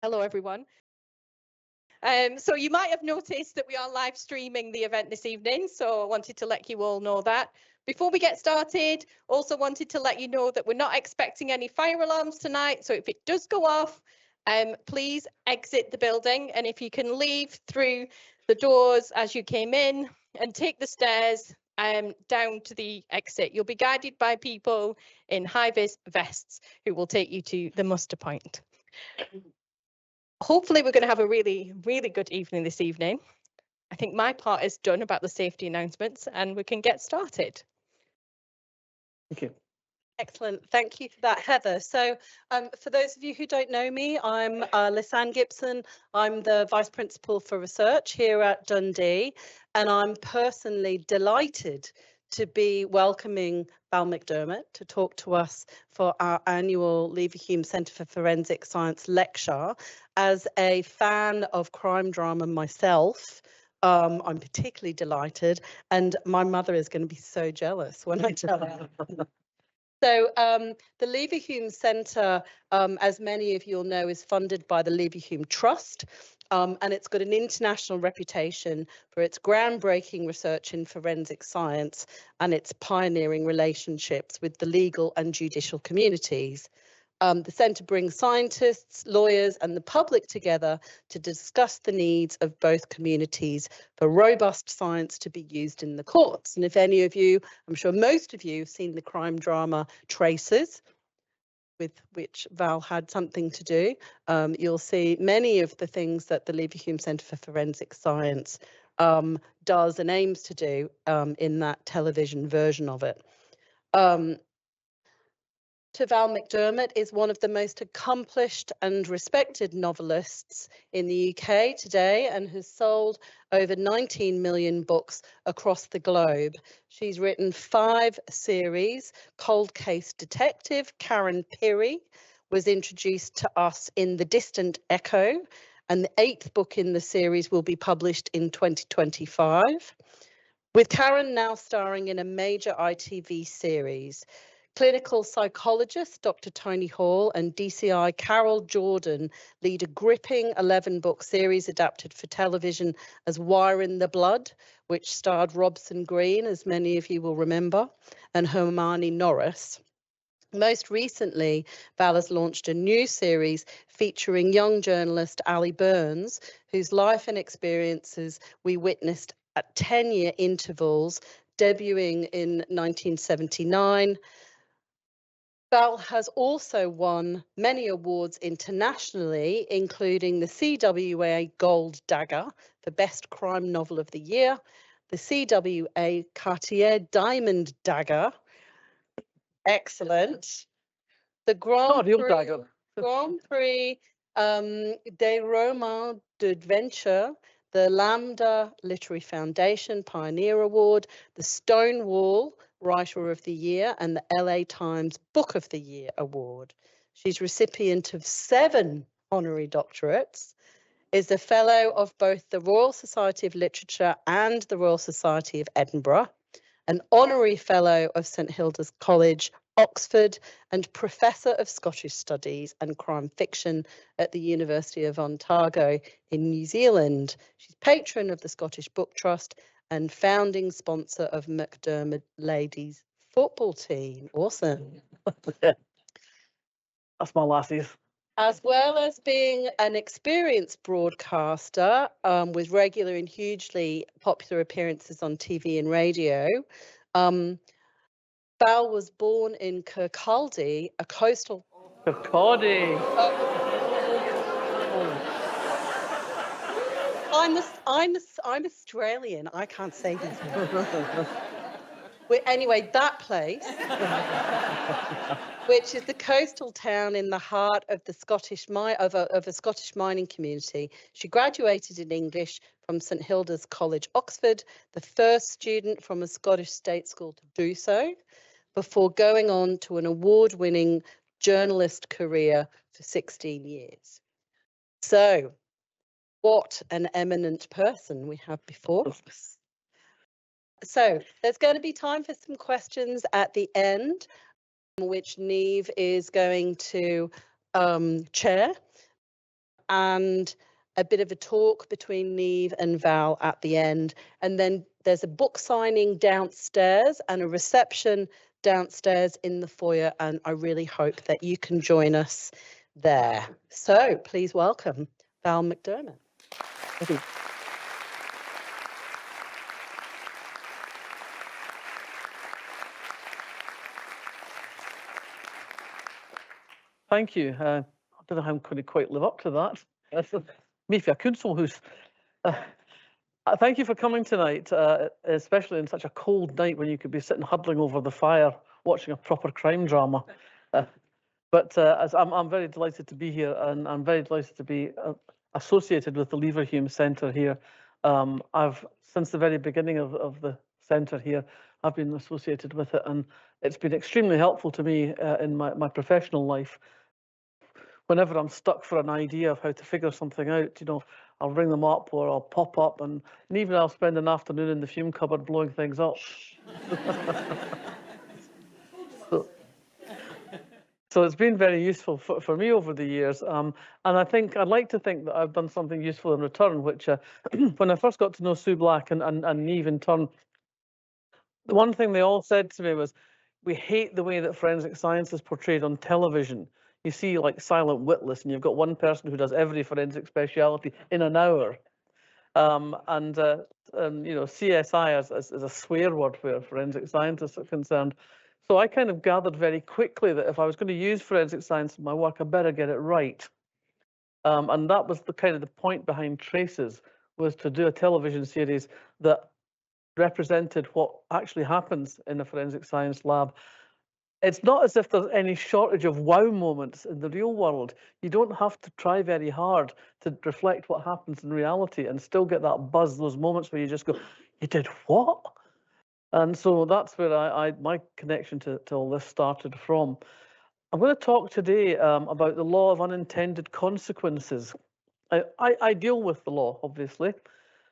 Hello, everyone. So you might have noticed that we are live streaming the event this evening, so I wanted to let you all know that. Before we get started, also wanted to let you know that we're not expecting any fire alarms tonight, so if it does go off, please exit the building, and if you can leave through the doors as you came in and take the stairs down to the exit. You'll be guided by people in high-vis vests who will take you to the muster point. Hopefully we're going to have a really good evening this evening. I think my part is done about the safety announcements and we can get started. Thank you. Excellent. Thank you for that, Heather. So for those of you who don't know me, I'm Lisanne Gibson. I'm the Vice Principal for Research here at Dundee, and I'm personally delighted to be welcoming Val McDermott to talk to us for our annual Leverhulme Centre for Forensic Science lecture. As a fan of crime drama myself, I'm particularly delighted, and my mother is going to be so jealous when I tell her. So the Leverhulme Centre, as many of you will know, is funded by the Leverhulme Trust, and it's got an international reputation for its groundbreaking research in forensic science and its pioneering relationships with the legal and judicial communities. The centre brings scientists, lawyers and the public together to discuss the needs of both communities for robust science to be used in the courts. And if any of you, I'm sure most of you, have seen the crime drama Traces, with which Val had something to do, you'll see many of the things that the Leverhulme Centre for Forensic Science does and aims to do in that television version of it. Val McDermott is one of the most accomplished and respected novelists in the UK today and has sold over 19 million books across the globe. She's written 5 series. Cold Case Detective, Karen Pirie, was introduced to us in The Distant Echo, and the 8th book in the series will be published in 2025. With Karen now starring in a major ITV series. Clinical psychologist Dr. Tony Hall and DCI Carol Jordan lead a gripping 11-book series adapted for television as Wire in the Blood, which starred Robson Green, as many of you will remember, and Hermione Norris. Most recently, Val has launched a new series featuring young journalist Ali Burns, whose life and experiences we witnessed at 10-year intervals, debuting in 1979. Val has also won many awards internationally, including the CWA Gold Dagger for Best Crime Novel of the Year, the CWA Cartier Diamond Dagger, excellent, the Grand Prix des Romans d'Adventure, the Lambda Literary Foundation Pioneer Award, the Stonewall Writer of the Year, and the LA Times Book of the Year Award. She's recipient of 7 honorary doctorates, is a fellow of both the Royal Society of Literature and the Royal Society of Edinburgh, an honorary fellow of St Hilda's College, Oxford, and Professor of Scottish Studies and Crime Fiction at the University of Otago in New Zealand. She's patron of the Scottish Book Trust and founding sponsor of McDermott Ladies Football Team. Awesome. That's my lassies. As well as being an experienced broadcaster with regular and hugely popular appearances on TV and radio, Val was born in Kirkcaldy, a coastal... Kirkcaldy. I'm Australian. I can't say these words. Anyway, that place, which is the coastal town in the heart of the of a Scottish mining community. She graduated in English from St Hilda's College, Oxford, the first student from a Scottish state school to do so, before going on to an award-winning journalist career for 16 years. So, what an eminent person we have before us. So there's going to be time for some questions at the end, which Niamh is going to chair. and a bit of a talk between Niamh and Val at the end. And then there's a book signing downstairs and a reception downstairs in the foyer. And I really hope that you can join us there. So please welcome Val McDermott. Thank you. I don't know how I'm going to quite live up to that. Maybe I could so who's. Thank you for coming tonight, especially in such a cold night when you could be sitting huddling over the fire watching a proper crime drama. As I'm very delighted to be here, and I'm very delighted to be associated with the Leverhulme Centre here. I've since the very beginning of the centre here, I've been associated with it, and it's been extremely helpful to me in my professional life. Whenever I'm stuck for an idea of how to figure something out, you know, I'll ring them up or I'll pop up, and even I'll spend an afternoon in the fume cupboard blowing things up. So it's been very useful for me over the years, and I'd like to think that I've done something useful in return, which when I first got to know Sue Black and Niamh in turn, the one thing they all said to me was, we hate the way that forensic science is portrayed on television. You see like Silent Witless, and you've got one person who does every forensic speciality in an hour. You know, CSI is a swear word where forensic scientists are concerned. So I kind of gathered very quickly that if I was going to use forensic science in my work, I better get it right. And that was the kind of the point behind Traces, was to do a television series that represented what actually happens in a forensic science lab. It's not as if there's any shortage of wow moments in the real world. You don't have to try very hard to reflect what happens in reality and still get that buzz, those moments where you just go, you did what? And so that's where my connection to all this started from. I'm going to talk today about the law of unintended consequences. I deal with the law, obviously,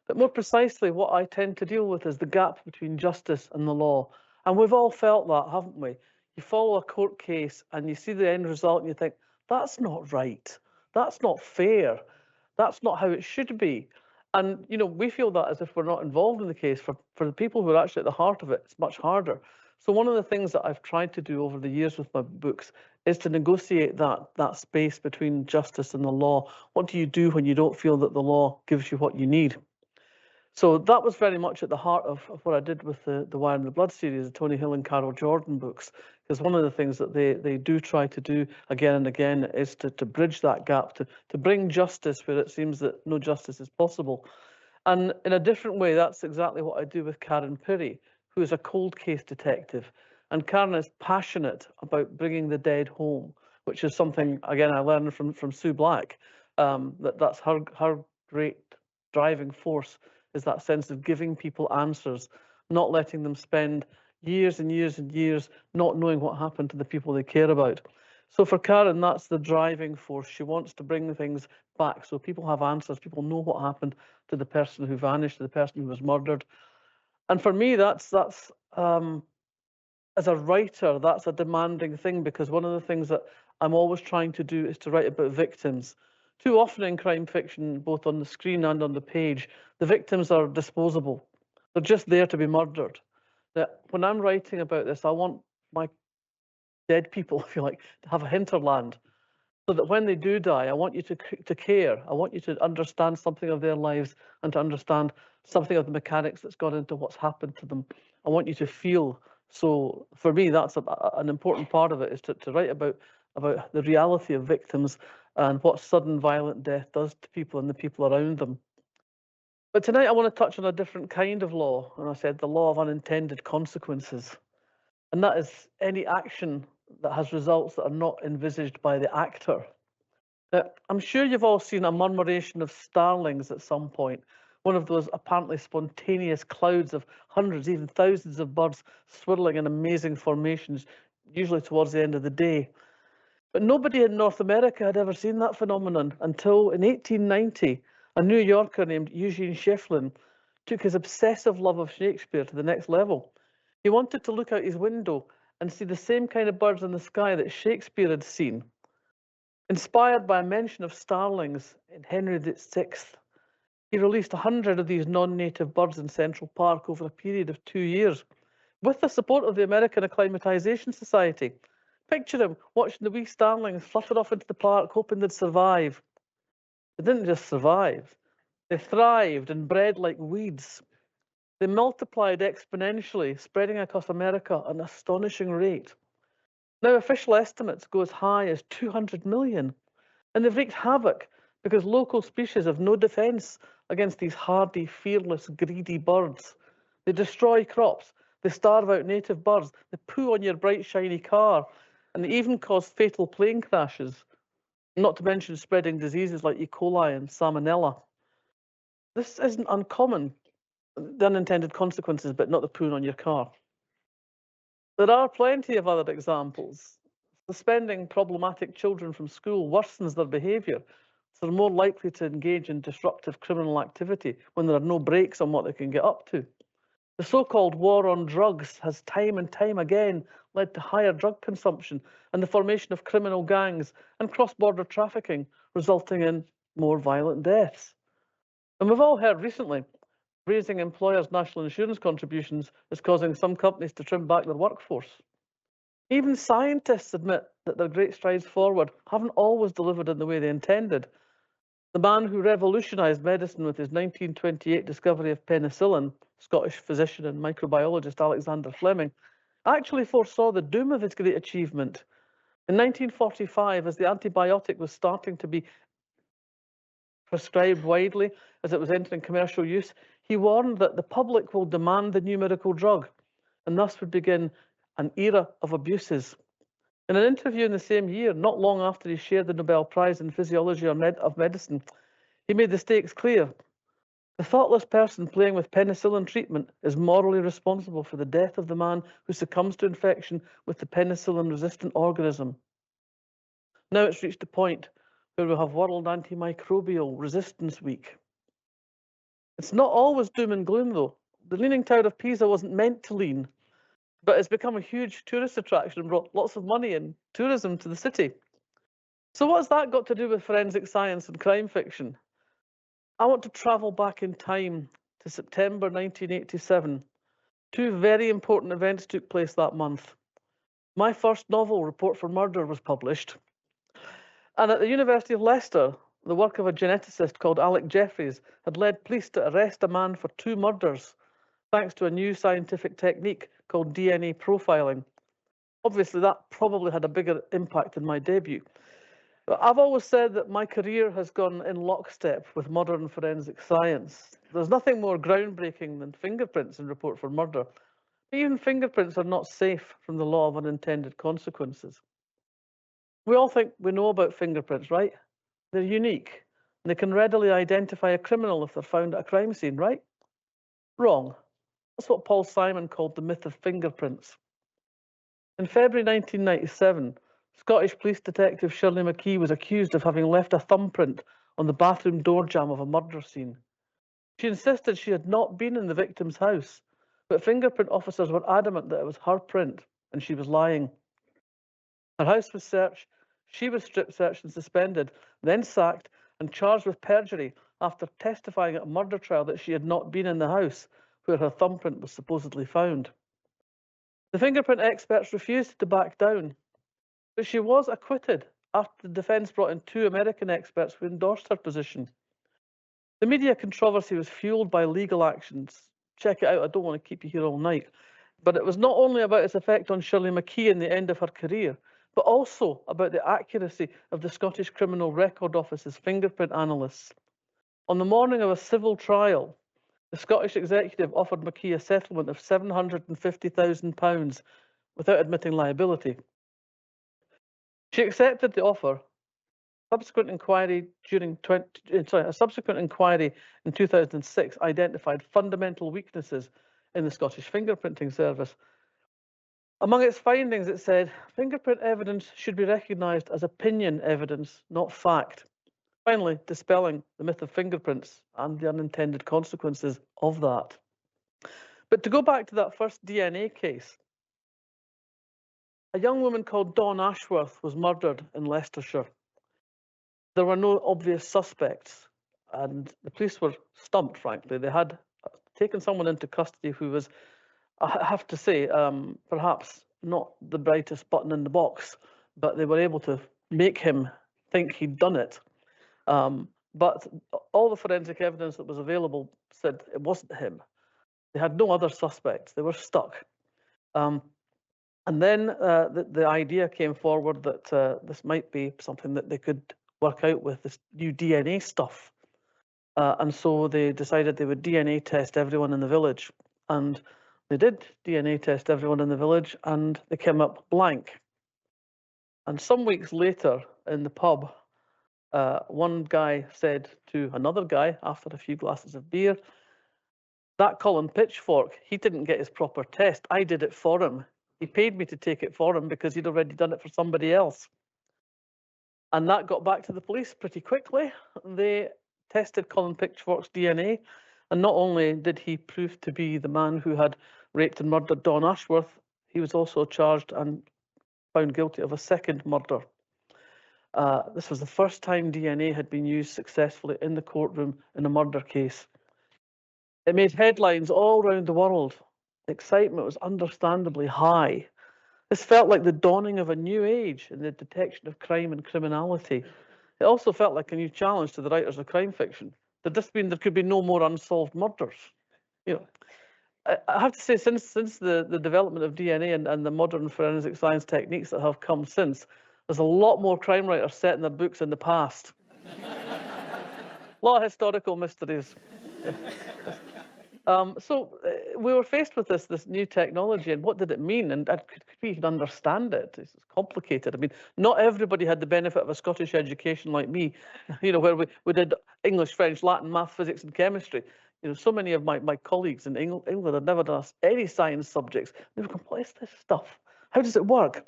but more precisely, what I tend to deal with is the gap between justice and the law. And we've all felt that, haven't we? You follow a court case and you see the end result and you think, that's not right. That's not fair. That's not how it should be. And, you know, we feel that as if we're not involved in the case. For the people who are actually at the heart of it, it's much harder. So one of the things that I've tried to do over the years with my books is to negotiate that space between justice and the law. What do you do when you don't feel that the law gives you what you need? So that was very much at the heart of what I did with the Wire and the Blood series, the Tony Hill and Carol Jordan books, because one of the things that they do try to do again and again is to bridge that gap, to bring justice where it seems that no justice is possible. And in a different way, that's exactly what I do with Karen Pirie, who is a cold case detective. And Karen is passionate about bringing the dead home, which is something, again, I learned from Sue Black, that's her great driving force, is that sense of giving people answers, not letting them spend years and years and years not knowing what happened to the people they care about. So for Karen, that's the driving force. She wants to bring things back so people have answers, people know what happened to the person who vanished, to the person who was murdered. And for me, that's as a writer, that's a demanding thing, because one of the things that I'm always trying to do is to write about victims. Too often in crime fiction, both on the screen and on the page, the victims are disposable. They're just there to be murdered. That when I'm writing about this, I want my dead people, if you like, to have a hinterland, so that when they do die, I want you to care. I want you to understand something of their lives and to understand something of the mechanics that's gone into what's happened to them. I want you to feel. So for me, that's an important part of it, is to write about the reality of victims and what sudden violent death does to people and the people around them. But tonight I want to touch on a different kind of law, and I said the law of unintended consequences. And that is any action that has results that are not envisaged by the actor. Now, I'm sure you've all seen a murmuration of starlings at some point, one of those apparently spontaneous clouds of hundreds, even thousands of birds swirling in amazing formations, usually towards the end of the day. But nobody in North America had ever seen that phenomenon until in 1890, a New Yorker named Eugene Schieffelin took his obsessive love of Shakespeare to the next level. He wanted to look out his window and see the same kind of birds in the sky that Shakespeare had seen. Inspired by a mention of starlings in Henry VI, he released 100 of these non-native birds in Central Park over a period of 2 years, with the support of the American Acclimatization Society. Picture him watching the wee starlings flutter off into the park, hoping they'd survive. They didn't just survive, they thrived and bred like weeds. They multiplied exponentially, spreading across America at an astonishing rate. Now, official estimates go as high as 200 million, and they've wreaked havoc because local species have no defence against these hardy, fearless, greedy birds. They destroy crops, they starve out native birds, they poo on your bright, shiny car, and they even cause fatal plane crashes, not to mention spreading diseases like E. coli and Salmonella. This isn't uncommon, the unintended consequences, but not the pooing on your car. There are plenty of other examples. Suspending problematic children from school worsens their behaviour, so they're more likely to engage in disruptive criminal activity when there are no brakes on what they can get up to. The so-called war on drugs has time and time again led to higher drug consumption and the formation of criminal gangs and cross-border trafficking, resulting in more violent deaths. And we've all heard recently, raising employers' national insurance contributions is causing some companies to trim back their workforce. Even scientists admit that their great strides forward haven't always delivered in the way they intended. The man who revolutionised medicine with his 1928 discovery of penicillin, Scottish physician and microbiologist Alexander Fleming, actually foresaw the doom of his great achievement. In 1945, as the antibiotic was starting to be prescribed widely as it was entering commercial use, he warned that the public will demand the new miracle drug, and thus would begin an era of abuses. In an interview in the same year, not long after he shared the Nobel Prize in Physiology of Medicine, he made the stakes clear. The thoughtless person playing with penicillin treatment is morally responsible for the death of the man who succumbs to infection with the penicillin-resistant organism. Now it's reached a point where we have World Antimicrobial Resistance Week. It's not always doom and gloom, though. The Leaning Tower of Pisa wasn't meant to lean, but it's become a huge tourist attraction and brought lots of money and tourism to the city. So what's that got to do with forensic science and crime fiction? I want to travel back in time to September 1987. Two very important events took place that month. My first novel, Report for Murder, was published. And at the University of Leicester, the work of a geneticist called Alec Jeffreys had led police to arrest a man for 2 murders, thanks to a new scientific technique called DNA profiling. Obviously, that probably had a bigger impact than my debut. But I've always said that my career has gone in lockstep with modern forensic science. There's nothing more groundbreaking than fingerprints in Report for Murder. But even fingerprints are not safe from the law of unintended consequences. We all think we know about fingerprints, right? They're unique, and they can readily identify a criminal if they're found at a crime scene, right? Wrong. That's what Paul Simon called the myth of fingerprints. In February 1997, Scottish police detective Shirley McKee was accused of having left a thumbprint on the bathroom door jamb of a murder scene. She insisted she had not been in the victim's house, but fingerprint officers were adamant that it was her print, and she was lying. Her house was searched, she was strip searched and suspended, then sacked and charged with perjury after testifying at a murder trial that she had not been in the house where her thumbprint was supposedly found. The fingerprint experts refused to back down, but she was acquitted after the defence brought in 2 American experts who endorsed her position. The media controversy was fueled by legal actions. Check it out, I don't want to keep you here all night. But it was not only about its effect on Shirley McKee and the end of her career, but also about the accuracy of the Scottish Criminal Record Office's fingerprint analysts. On the morning of a civil trial, the Scottish executive offered McKee a settlement of £750,000 without admitting liability. She accepted the offer. A subsequent inquiry in 2006 identified fundamental weaknesses in the Scottish fingerprinting service. Among its findings, it said, fingerprint evidence should be recognised as opinion evidence, not fact. Finally, dispelling the myth of fingerprints and the unintended consequences of that. But to go back to that first DNA case, a young woman called Dawn Ashworth was murdered in Leicestershire. there were no obvious suspects, and the police were stumped, frankly. They had taken someone into custody who was, I have to say, perhaps not the brightest button in the box, but they were able to make him think he'd done it. But all the forensic evidence that was available said it wasn't him. They had no other suspects. They were stuck. And then the idea came forward that this might be something that they could work out with this new DNA stuff. And so they decided they would DNA test everyone in the village. And they did DNA test everyone in the village, and they came up blank. And some weeks later in the pub, one guy said to another guy after a few glasses of beer, "That Colin Pitchfork, he didn't get his proper test. I did it for him. He paid me to take it for him because he'd already done it for somebody else." And that got back to the police pretty quickly. They tested Colin Pitchfork's DNA, and not only did he prove to be the man who had raped and murdered Dawn Ashworth, he was also charged and found guilty of a second murder. This was the first time DNA had been used successfully in the courtroom in a murder case. It made headlines all around the world. The excitement was understandably high. This felt like the dawning of a new age in the detection of crime and criminality. It also felt like a new challenge to the writers of crime fiction. Did this mean there could be no more unsolved murders? You know, I have to say, since the development of DNA and the modern forensic science techniques that have come since, there's a lot more crime writers setting their books in the past. A lot of historical mysteries. So we were faced with this new technology, and what did it mean? And could we even understand it? It's complicated. I mean, not everybody had the benefit of a Scottish education like me, where we did English, French, Latin, math, physics, and chemistry. So many of my colleagues in England had never done any science subjects. They were going, what is this stuff? How does it work?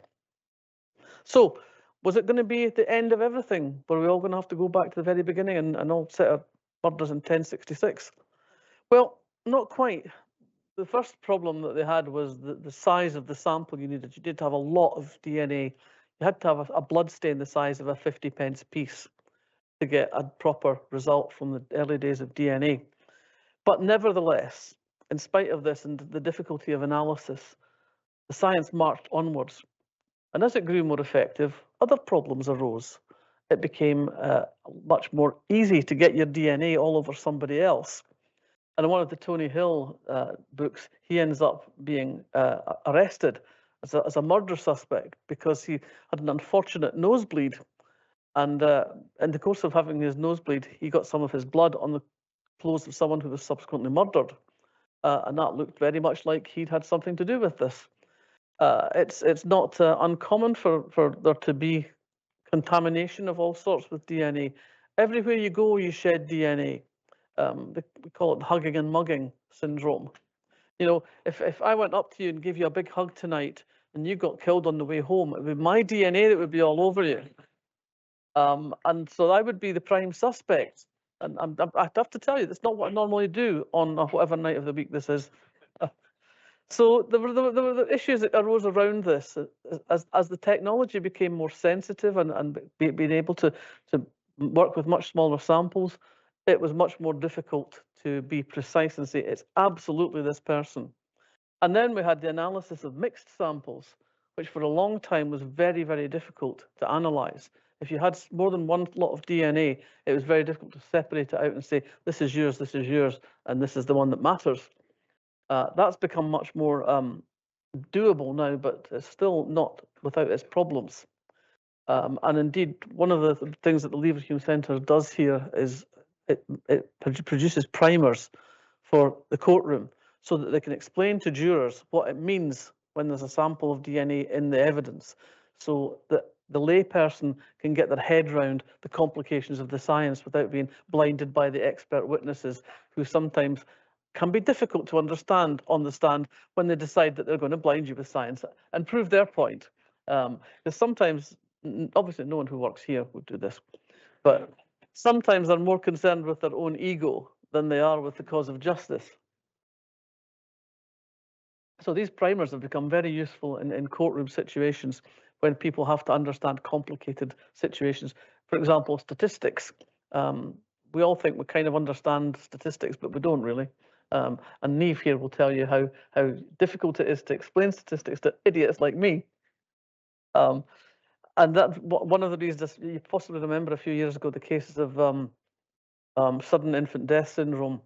So was it going to be the end of everything? Were we all going to have to go back to the very beginning and all set our murders in 1066? Well, not quite. The first problem that they had was the size of the sample you needed. You did have a lot of DNA. You had to have a blood stain the size of a 50p piece to get a proper result from the early days of DNA. But nevertheless, in spite of this and the difficulty of analysis, the science marched onwards. And as it grew more effective, other problems arose. It became much more easy to get your DNA all over somebody else. And in one of the Tony Hill books, he ends up being arrested as a murder suspect because he had an unfortunate nosebleed. And in the course of having his nosebleed, he got some of his blood on the clothes of someone who was subsequently murdered. And that looked very much like he'd had something to do with this. It's not uncommon for there to be contamination of all sorts with DNA. Everywhere you go, you shed DNA. We call it hugging and mugging syndrome. If I went up to you and gave you a big hug tonight and you got killed on the way home, it would be my DNA that would be all over you. And so I would be the prime suspect. And I have to tell you, that's not what I normally do on whatever night of the week this is. So there were the issues that arose around this as the technology became more sensitive and being able to work with much smaller samples. It was much more difficult to be precise and say it's absolutely this person. And then we had the analysis of mixed samples, which for a long time was very, very difficult to analyze. If you had more than one lot of DNA, it was very difficult to separate it out and say, this is yours, and this is the one that matters. That's become much more doable now, but it's still not without its problems. And indeed, one of the things that the Leverhulme Centre does here is it produces primers for the courtroom so that they can explain to jurors what it means when there's a sample of DNA in the evidence, so that the layperson can get their head around the complications of the science without being blinded by the expert witnesses, who sometimes can be difficult to understand on the stand when they decide that they're going to blind you with science and prove their point. Because sometimes, obviously no one who works here would do this, but sometimes they're more concerned with their own ego than they are with the cause of justice. So these primers have become very useful in courtroom situations when people have to understand complicated situations. For example, statistics. We all think we kind of understand statistics, but we don't really. And Niamh here will tell you how difficult it is to explain statistics to idiots like me. And that's one of the reasons you possibly remember a few years ago, the cases of sudden infant death syndrome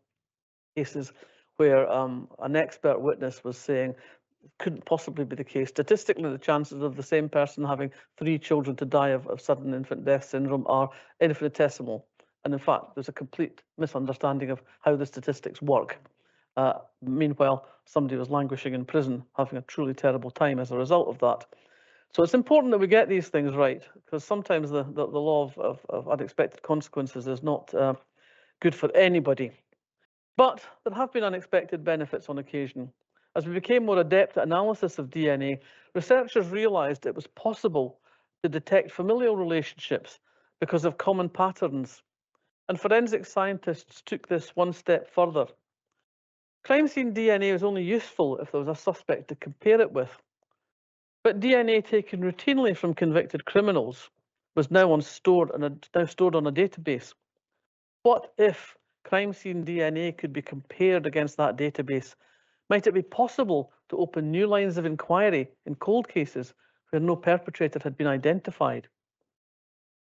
cases where an expert witness was saying it couldn't possibly be the case. Statistically, the chances of the same person having 3 children to die of sudden infant death syndrome are infinitesimal. And in fact, there's a complete misunderstanding of how the statistics work. Meanwhile, somebody was languishing in prison, having a truly terrible time as a result of that. So it's important that we get these things right, because sometimes the law of unexpected consequences is not good for anybody. But there have been unexpected benefits on occasion. As we became more adept at analysis of DNA, researchers realized it was possible to detect familial relationships because of common patterns. And forensic scientists took this one step further. Crime scene DNA was only useful if there was a suspect to compare it with. But DNA taken routinely from convicted criminals was now stored on a database. What if crime scene DNA could be compared against that database? Might it be possible to open new lines of inquiry in cold cases where no perpetrator had been identified?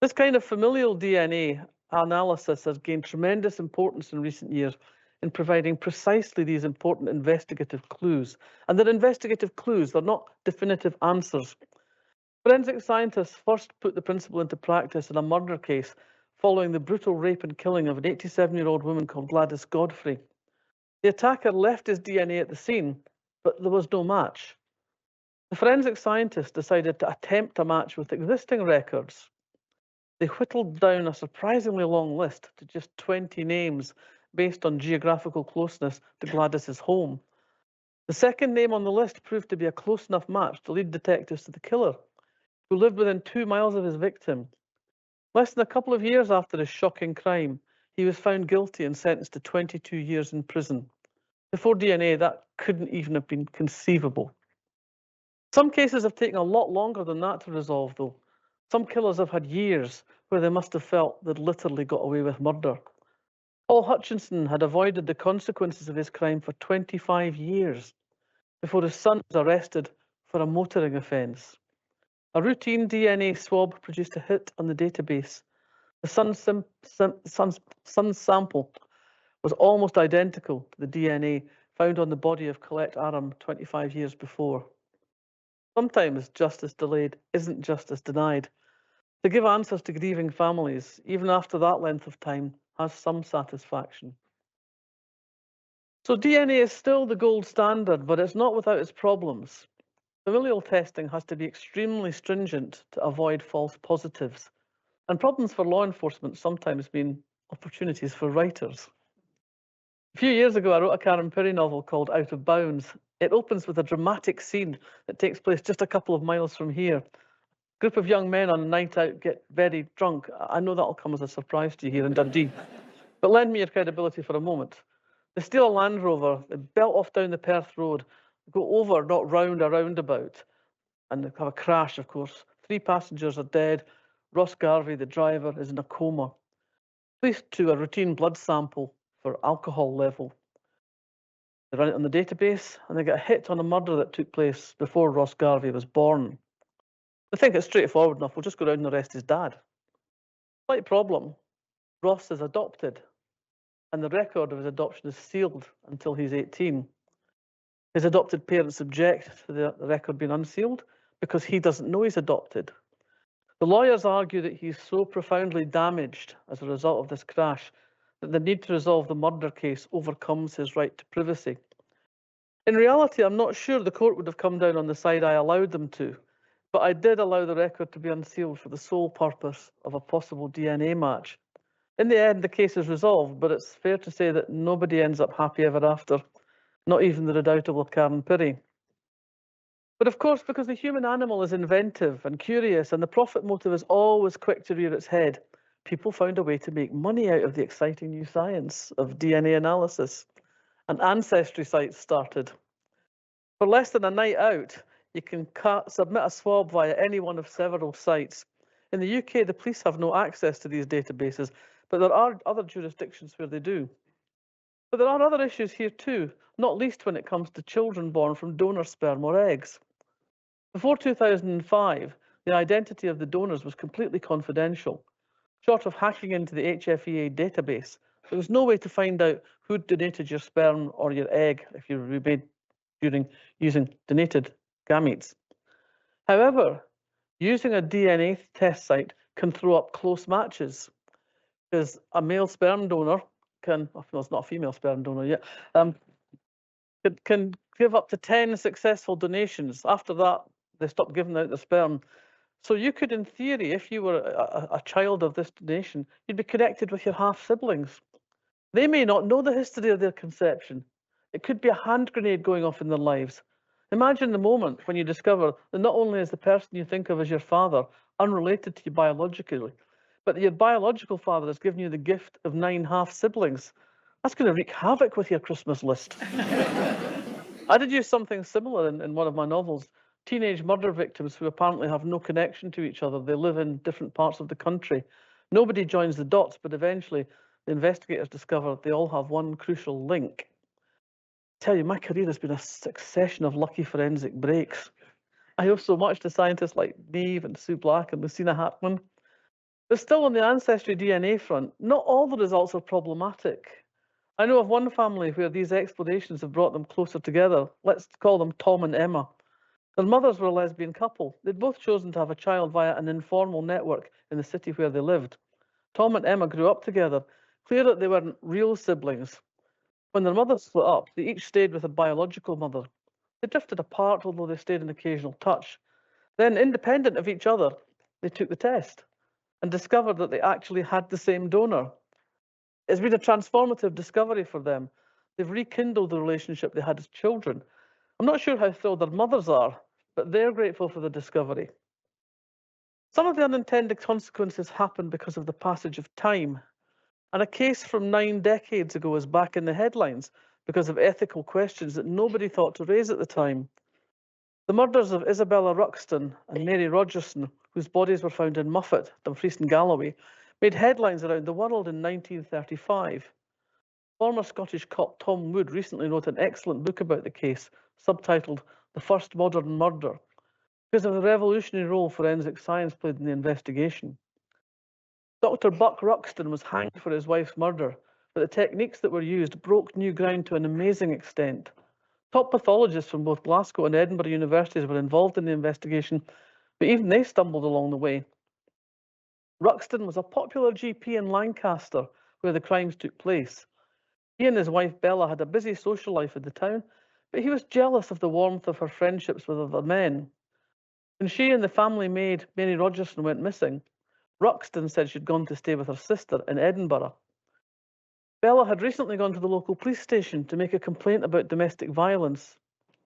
This kind of familial DNA analysis has gained tremendous importance in recent years in providing precisely these important investigative clues. And they're investigative clues, they're not definitive answers. Forensic scientists first put the principle into practice in a murder case following the brutal rape and killing of an 87-year-old woman called Gladys Godfrey. The attacker left his DNA at the scene, but there was no match. The forensic scientists decided to attempt a match with existing records. They whittled down a surprisingly long list to just 20 names based on geographical closeness to Gladys's home. The second name on the list proved to be a close enough match to lead detectives to the killer, who lived within 2 miles of his victim. Less than a couple of years after his shocking crime, he was found guilty and sentenced to 22 years in prison. Before DNA, that couldn't even have been conceivable. Some cases have taken a lot longer than that to resolve, though. Some killers have had years where they must have felt they'd literally got away with murder. Paul Hutchinson had avoided the consequences of his crime for 25 years before his son was arrested for a motoring offence. A routine DNA swab produced a hit on the database. The son's sample was almost identical to the DNA found on the body of Colette Aram 25 years before. Sometimes justice delayed isn't justice denied. To give answers to grieving families, even after that length of time, has some satisfaction. So DNA is still the gold standard, but it's not without its problems. Familial testing has to be extremely stringent to avoid false positives. And problems for law enforcement sometimes mean opportunities for writers. A few years ago, I wrote a Karen Pirie novel called Out of Bounds. It opens with a dramatic scene that takes place just a couple of miles from here. A group of young men on a night out get very drunk. I know that'll come as a surprise to you here in Dundee. But lend me your credibility for a moment. They steal a Land Rover, they belt off down the Perth Road, go over, not round a roundabout, and they have a crash, of course. 3 passengers are dead. Ross Garvey, the driver, is in a coma. Police do a routine blood sample for alcohol level. They run it on the database, and they get a hit on a murder that took place before Ross Garvey was born. They think it's straightforward enough, we'll just go round and arrest his dad. Slight problem, Ross is adopted, and the record of his adoption is sealed until he's 18. His adopted parents object to the record being unsealed because he doesn't know he's adopted. The lawyers argue that he's so profoundly damaged as a result of this crash that the need to resolve the murder case overcomes his right to privacy. In reality, I'm not sure the court would have come down on the side I allowed them to, but I did allow the record to be unsealed for the sole purpose of a possible DNA match. In the end, the case is resolved, but it's fair to say that nobody ends up happy ever after, not even the redoubtable Karen Pirie. But of course, because the human animal is inventive and curious, and the profit motive is always quick to rear its head, people found a way to make money out of the exciting new science of DNA analysis. And ancestry sites started. For less than a night out, You can submit a swab via any one of several sites. In the UK, the police have no access to these databases, but there are other jurisdictions where they do. But there are other issues here too, not least when it comes to children born from donor sperm or eggs. Before 2005, the identity of the donors was completely confidential. Short of hacking into the HFEA database, there was no way to find out who donated your sperm or your egg if you were made during using donated gametes. However, using a DNA test site can throw up close matches, because a male sperm donor can, well, it's not a female sperm donor yet, can give up to 10 successful donations. After that, they stop giving out the sperm. So you could, in theory, if you were a child of this donation, you'd be connected with your half-siblings. They may not know the history of their conception. It could be a hand grenade going off in their lives. Imagine the moment when you discover that not only is the person you think of as your father unrelated to you biologically, but that your biological father has given you the gift of 9 half-siblings. That's going to wreak havoc with your Christmas list. I did use something similar in one of my novels. Teenage murder victims who apparently have no connection to each other. They live in different parts of the country. Nobody joins the dots, but eventually the investigators discover they all have one crucial link. I tell you, my career has been a succession of lucky forensic breaks. I owe so much to scientists like Neve and Sue Black and Lucina Hackman. But still, on the ancestry DNA front, not all the results are problematic. I know of one family where these explorations have brought them closer together. Let's call them Tom and Emma. Their mothers were a lesbian couple. They'd both chosen to have a child via an informal network in the city where they lived. Tom and Emma grew up together, clear that they weren't real siblings. When their mothers split up, they each stayed with a biological mother. They drifted apart, although they stayed in occasional touch. Then, independent of each other, they took the test and discovered that they actually had the same donor. It's been a transformative discovery for them. They've rekindled the relationship they had as children. I'm not sure how thrilled their mothers are, but they're grateful for the discovery. Some of the unintended consequences happen because of the passage of time. And a case from 9 decades ago is back in the headlines because of ethical questions that nobody thought to raise at the time. The murders of Isabella Ruxton and Mary Rogerson, whose bodies were found in Muffet, Dumfries and Galloway, made headlines around the world in 1935. Former Scottish cop Tom Wood recently wrote an excellent book about the case, subtitled The First Modern Murder, because of the revolutionary role forensic science played in the investigation. Dr. Buck Ruxton was hanged for his wife's murder, but the techniques that were used broke new ground to an amazing extent. Top pathologists from both Glasgow and Edinburgh universities were involved in the investigation, but even they stumbled along the way. Ruxton was a popular GP in Lancaster, where the crimes took place. He and his wife Bella had a busy social life in the town, but he was jealous of the warmth of her friendships with other men. When she and the family maid, Mary Rogerson, went missing, Ruxton said she'd gone to stay with her sister in Edinburgh. Bella had recently gone to the local police station to make a complaint about domestic violence,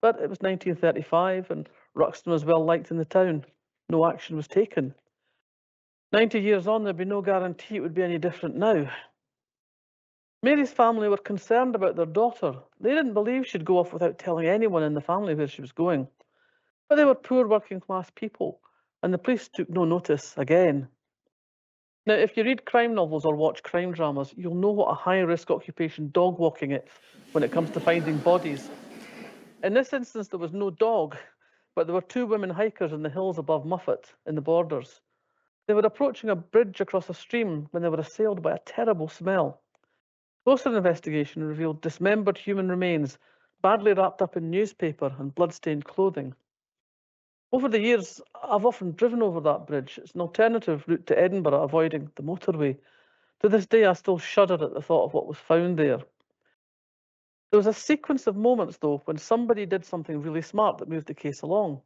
but it was 1935 and Ruxton was well liked in the town. No action was taken. 90 years on, there'd be no guarantee it would be any different now. Mary's family were concerned about their daughter. They didn't believe she'd go off without telling anyone in the family where she was going. But they were poor working class people, and the police took no notice again. Now, if you read crime novels or watch crime dramas, you'll know what a high-risk occupation dog walking is when it comes to finding bodies. In this instance, there was no dog, but there were 2 women hikers in the hills above Muffet in the Borders. They were approaching a bridge across a stream when they were assailed by a terrible smell. Closer investigation revealed dismembered human remains, badly wrapped up in newspaper and blood-stained clothing. Over the years, I've often driven over that bridge. It's an alternative route to Edinburgh, avoiding the motorway. To this day, I still shudder at the thought of what was found there. There was a sequence of moments, though, when somebody did something really smart that moved the case along.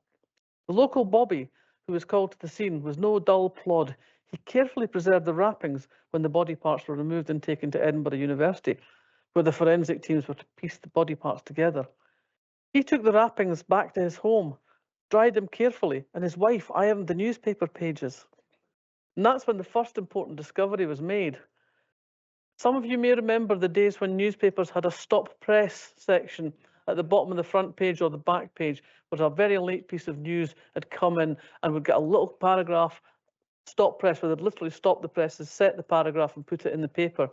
The local Bobby, who was called to the scene, was no dull plod. He carefully preserved the wrappings when the body parts were removed and taken to Edinburgh University, where the forensic teams were to piece the body parts together. He took the wrappings back to his home, dried them carefully, and his wife ironed the newspaper pages. And that's when the first important discovery was made. Some of you may remember the days when newspapers had a stop press section at the bottom of the front page or the back page was a very late piece of news had come in and would get a little paragraph, stop press, where they'd literally stop the presses, set the paragraph and put it in the paper.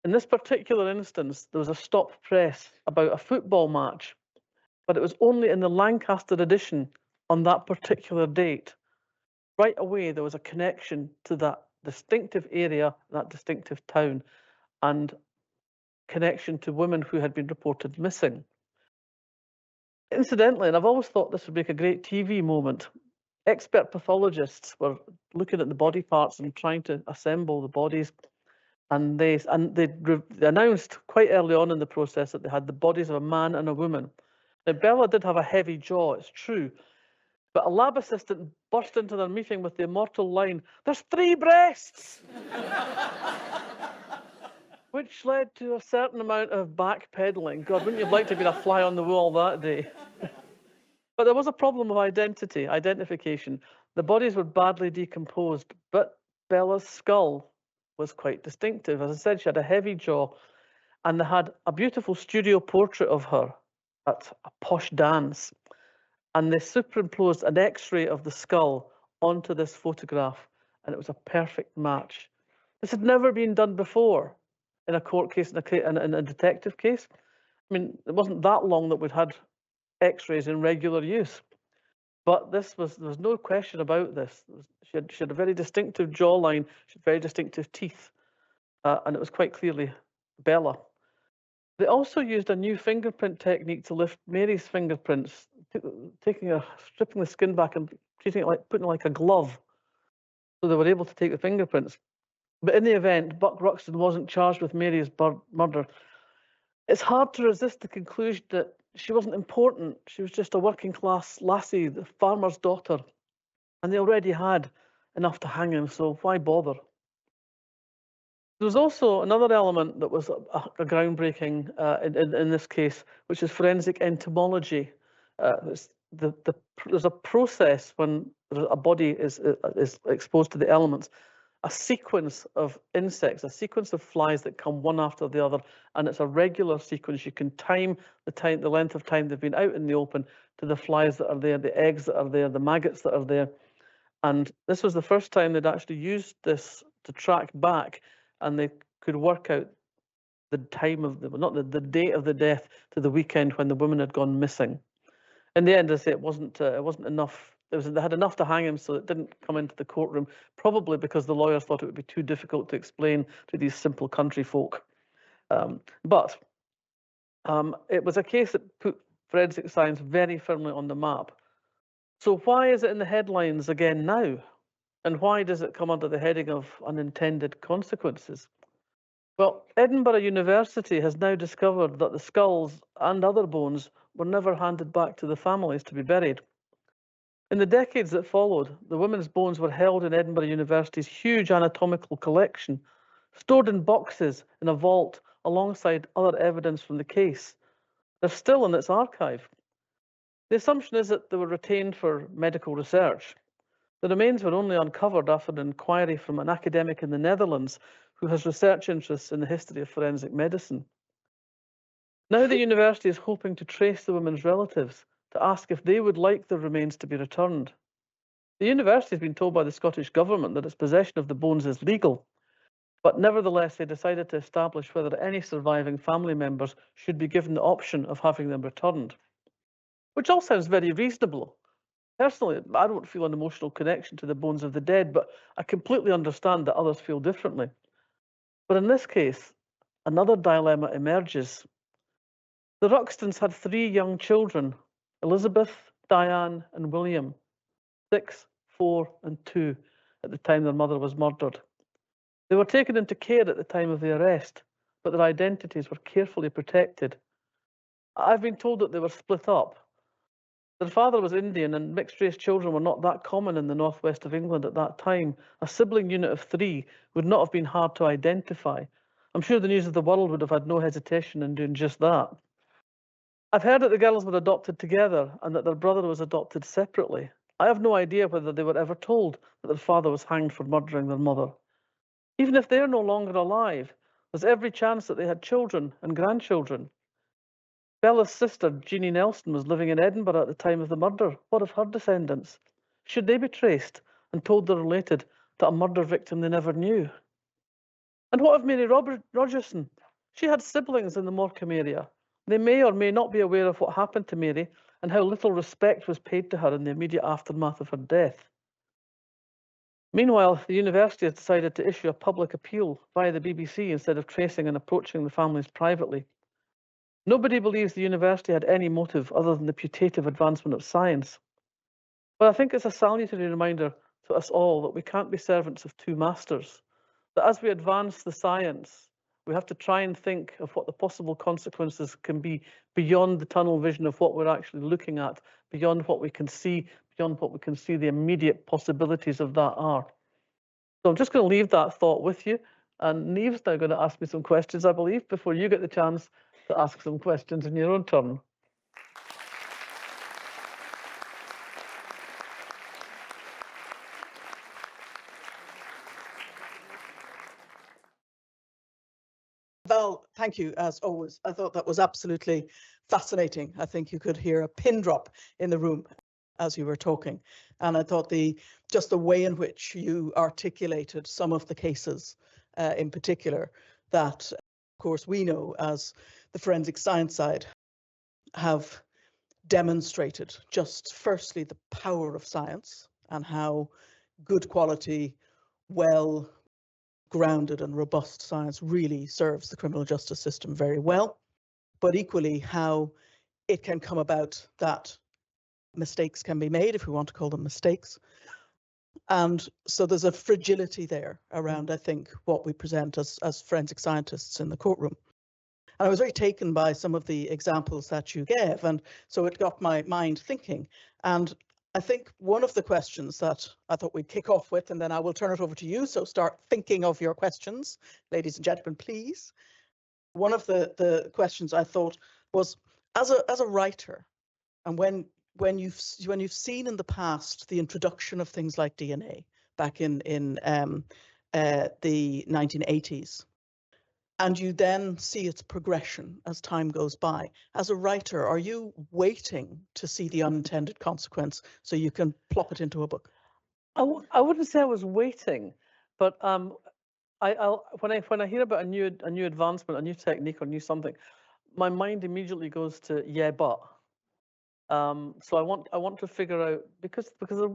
In this particular instance, there was a stop press about a football match, but it was only in the Lancaster edition on that particular date. Right away, there was a connection to that distinctive area, that distinctive town, and connection to women who had been reported missing. Incidentally, and I've always thought this would make a great TV moment, expert pathologists were looking at the body parts and trying to assemble the bodies, and they announced quite early on in the process that they had the bodies of a man and a woman. Now, Bella did have a heavy jaw, it's true, but a lab assistant burst into their meeting with the immortal line, "There's 3 breasts!" Which led to a certain amount of backpedaling. God, wouldn't you have liked to have been a fly on the wall that day? But there was a problem of identification. The bodies were badly decomposed, but Bella's skull was quite distinctive. As I said, she had a heavy jaw, and they had a beautiful studio portrait of her at a posh dance. And they superimposed an X-ray of the skull onto this photograph, and it was a perfect match. This had never been done before in a court case, in a detective case. I mean, it wasn't that long that we'd had X-rays in regular use, but there was no question about this. She had a very distinctive jawline, she had very distinctive teeth, and it was quite clearly Bella. They also used a new fingerprint technique to lift Mary's fingerprints, stripping the skin back and treating it like putting it like a glove. So they were able to take the fingerprints. But in the event, Buck Ruxton wasn't charged with Mary's murder. It's hard to resist the conclusion that she wasn't important. She was just a working class lassie, the farmer's daughter. And they already had enough to hang him, so why bother? There was also another element that was a groundbreaking in this case, which is forensic entomology. There's a process when a body is exposed to the elements, a sequence of insects, a sequence of flies that come one after the other, and it's a regular sequence. You can time the length of time they've been out in the open to the flies that are there, the eggs that are there, the maggots that are there. And this was the first time they'd actually used this to track back, and they could work out the time of the date of the death to the weekend when the woman had gone missing. In the end, I say it wasn't enough. They had enough to hang him, so it didn't come into the courtroom, probably because the lawyers thought it would be too difficult to explain to these simple country folk. But it was a case that put forensic science very firmly on the map. So why is it in the headlines again now? And why does it come under the heading of unintended consequences? Well, Edinburgh University has now discovered that the skulls and other bones were never handed back to the families to be buried. In the decades that followed, the women's bones were held in Edinburgh University's huge anatomical collection, stored in boxes in a vault alongside other evidence from the case. They're still in its archive. The assumption is that they were retained for medical research. The remains were only uncovered after an inquiry from an academic in the Netherlands who has research interests in the history of forensic medicine. Now the university is hoping to trace the women's relatives to ask if they would like the remains to be returned. The university has been told by the Scottish Government that its possession of the bones is legal, but nevertheless they decided to establish whether any surviving family members should be given the option of having them returned, which all sounds very reasonable. Personally, I don't feel an emotional connection to the bones of the dead, but I completely understand that others feel differently. But in this case, another dilemma emerges. The Ruxtons had 3 young children, Elizabeth, Diane, and William, 6, 4, and 2, at the time their mother was murdered. They were taken into care at the time of the arrest, but their identities were carefully protected. I've been told that they were split up. Their father was Indian, and mixed-race children were not that common in the northwest of England at that time. A sibling unit of 3 would not have been hard to identify. I'm sure the News of the World would have had no hesitation in doing just that. I've heard that the girls were adopted together and that their brother was adopted separately. I have no idea whether they were ever told that their father was hanged for murdering their mother. Even if they're no longer alive, there's every chance that they had children and grandchildren. Bella's sister, Jeannie Nelson, was living in Edinburgh at the time of the murder. What of her descendants? Should they be traced and told they're related to a murder victim they never knew? And what of Mary Rogerson? She had siblings in the Morecambe area. They may or may not be aware of what happened to Mary and how little respect was paid to her in the immediate aftermath of her death. Meanwhile, the university has decided to issue a public appeal via the BBC instead of tracing and approaching the families privately. Nobody believes the university had any motive other than the putative advancement of science. But I think it's a salutary reminder to us all that we can't be servants of two masters, that as we advance the science, we have to try and think of what the possible consequences can be beyond the tunnel vision of what we're actually looking at, beyond what we can see, the immediate possibilities of that are. So I'm just going to leave that thought with you. And Niamh's now going to ask me some questions, I believe, before you get the chance to ask some questions in your own turn. Val, thank you, as always. I thought that was absolutely fascinating. I think you could hear a pin drop in the room as you were talking. And I thought just the way in which you articulated some of the cases in particular that, of course, we know as the forensic science side have demonstrated just firstly the power of science and how good quality, well grounded and robust science really serves the criminal justice system very well, but equally how it can come about that mistakes can be made, if we want to call them mistakes. And so there's a fragility there around, I think, what we present as forensic scientists in the courtroom. And I was very taken by some of the examples that you gave, and so it got my mind thinking. And I think one of the questions that I thought we'd kick off with, and then I will turn it over to you, so start thinking of your questions, ladies and gentlemen, please. One of the questions I thought was, as a writer, and when you've seen in the past the introduction of things like DNA back in the 1980s, and you then see its progression as time goes by. As a writer, are you waiting to see the unintended consequence so you can plop it into a book? I wouldn't say I was waiting, but when I hear about a new advancement, a new technique, or new something, my mind immediately goes to yeah, but. So I want to figure out, because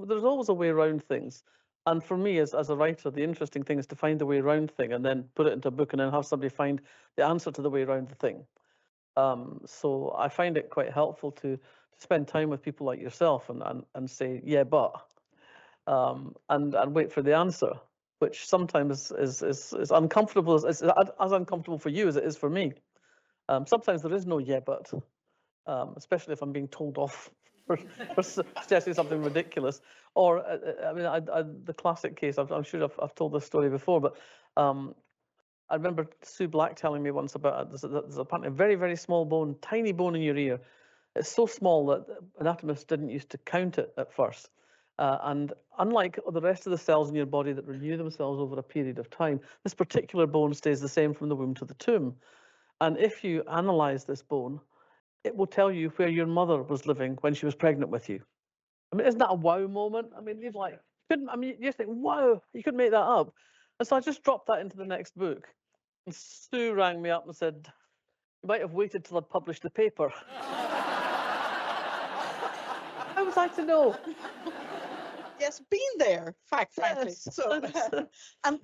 there's always a way around things. And for me, as a writer, the interesting thing is to find the way around thing and then put it into a book and then have somebody find the answer to the way around the thing. So I find it quite helpful to spend time with people like yourself and say, yeah, but, and wait for the answer, which sometimes is uncomfortable, as uncomfortable for you as it is for me. Sometimes there is no yeah, but, especially if I'm being told off for suggesting something ridiculous. Or, I mean, the classic case, I'm sure I've told this story before, but I remember Sue Black telling me once about there's apparently a very, very small bone, tiny bone in your ear. It's so small that anatomists didn't used to count it at first. And unlike the rest of the cells in your body that renew themselves over a period of time, this particular bone stays the same from the womb to the tomb. And if you analyze this bone, it will tell you where your mother was living when she was pregnant with you. I mean, isn't that a wow moment? I mean, you just think, wow, you couldn't make that up. And so I just dropped that into the next book. And Sue rang me up and said, you might have waited till I'd published the paper. How was I to know? Yes, been there, frankly. Yes. So, and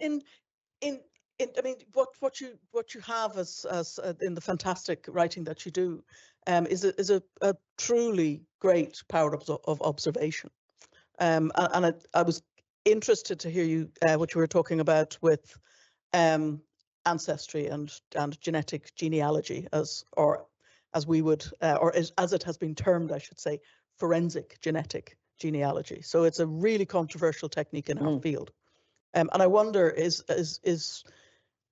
I mean, what you have as in the fantastic writing that you do, is a truly great power of observation. And I was interested to hear you what you were talking about with ancestry and genetic genealogy, as we would, or as it has been termed, I should say, forensic genetic genealogy. So it's a really controversial technique in our field. And I wonder, is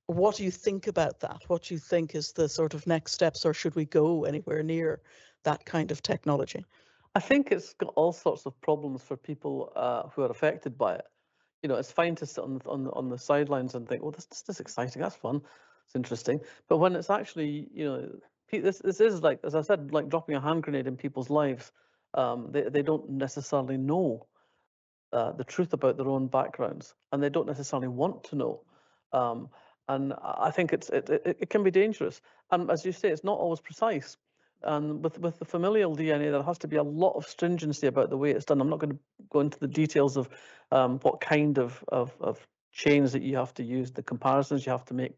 what do you think about that? What do you think is the sort of next steps, or should we go anywhere near that kind of technology? I think it's got all sorts of problems for people who are affected by it. You know, it's fine to sit on the sidelines and think, well, this is exciting, that's fun, it's interesting. But when it's actually, you know, this is like, as I said, like dropping a hand grenade in people's lives. They don't necessarily know the truth about their own backgrounds, and they don't necessarily want to know. And I think it can be dangerous. And as you say, it's not always precise. And with the familial DNA, there has to be a lot of stringency about the way it's done. I'm not going to go into the details of what kind of chains that you have to use, the comparisons you have to make,